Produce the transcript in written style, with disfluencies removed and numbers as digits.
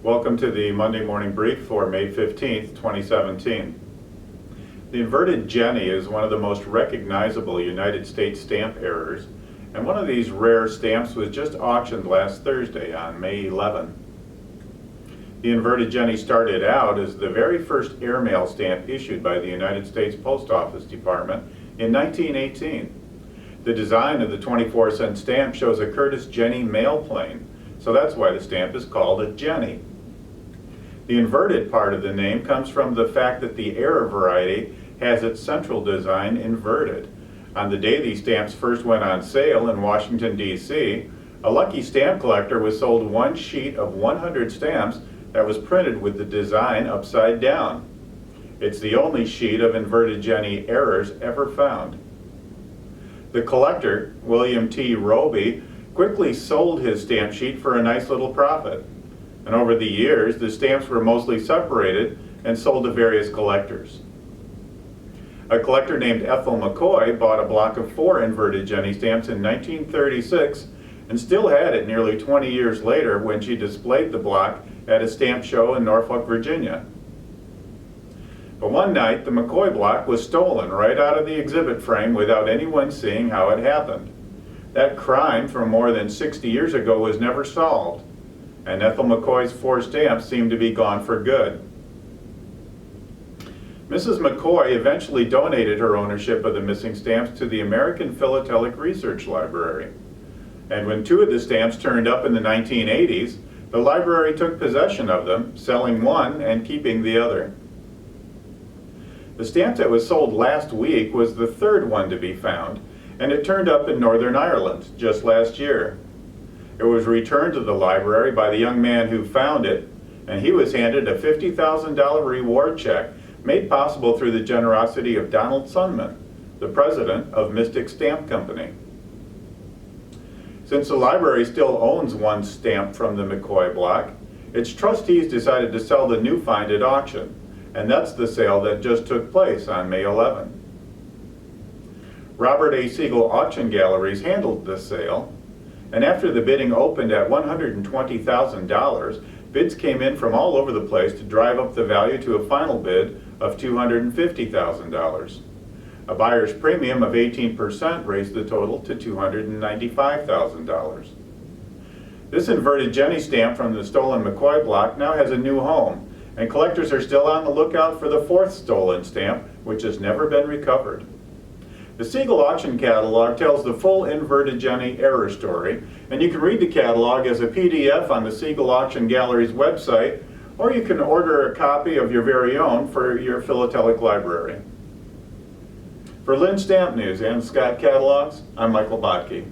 Welcome to the Monday Morning Brief for May 15th, 2017. The inverted Jenny is one of the most recognizable United States stamp errors, and one of these rare stamps was just auctioned last Thursday on May 11. The inverted Jenny started out as the very first airmail stamp issued by the United States Post Office Department in 1918. The design of the 24-cent stamp shows a Curtiss Jenny mail plane, so that's why the stamp is called a Jenny. The inverted part of the name comes from the fact that the error variety has its central design inverted. On the day these stamps first went on sale in Washington, D.C., a lucky stamp collector was sold one sheet of 100 stamps that was printed with the design upside down. It's the only sheet of inverted Jenny errors ever found. The collector, William T. Roby, quickly sold his stamp sheet for a nice little profit. And over the years, the stamps were mostly separated and sold to various collectors. A collector named Ethel McCoy bought a block of 4 inverted Jenny stamps in 1936 and still had it nearly 20 years later when she displayed the block at a stamp show in Norfolk, Virginia. But one night, the McCoy block was stolen right out of the exhibit frame without anyone seeing how it happened. That crime from more than 60 years ago was never solved, and Ethel McCoy's 4 stamps seemed to be gone for good. Mrs. McCoy eventually donated her ownership of the missing stamps to the American Philatelic Research Library. And when 2 of the stamps turned up in the 1980s, the library took possession of them, selling one and keeping the other. The stamp that was sold last week was the 3rd one to be found, and it turned up in Northern Ireland just last year. It was returned to the library by the young man who found it, and he was handed a $50,000 reward check made possible through the generosity of Donald Sunman, the president of Mystic Stamp Company. Since the library still owns one stamp from the McCoy block, its trustees decided to sell the new find at auction, and that's the sale that just took place on May 11. Robert A. Siegel Auction Galleries handled this sale, and after the bidding opened at $120,000, bids came in from all over the place to drive up the value to a final bid of $250,000. A buyer's premium of 18% raised the total to $295,000. This inverted Jenny stamp from the stolen McCoy block now has a new home, and collectors are still on the lookout for the 4th stolen stamp, which has never been recovered. The Siegel Auction Catalog tells the full inverted Jenny error story, and you can read the catalog as a PDF on the Siegel Auction Galleries website, or you can order a copy of your very own for your philatelic library. For Lynn Stamp News and Scott Catalogs, I'm Michael Baadke.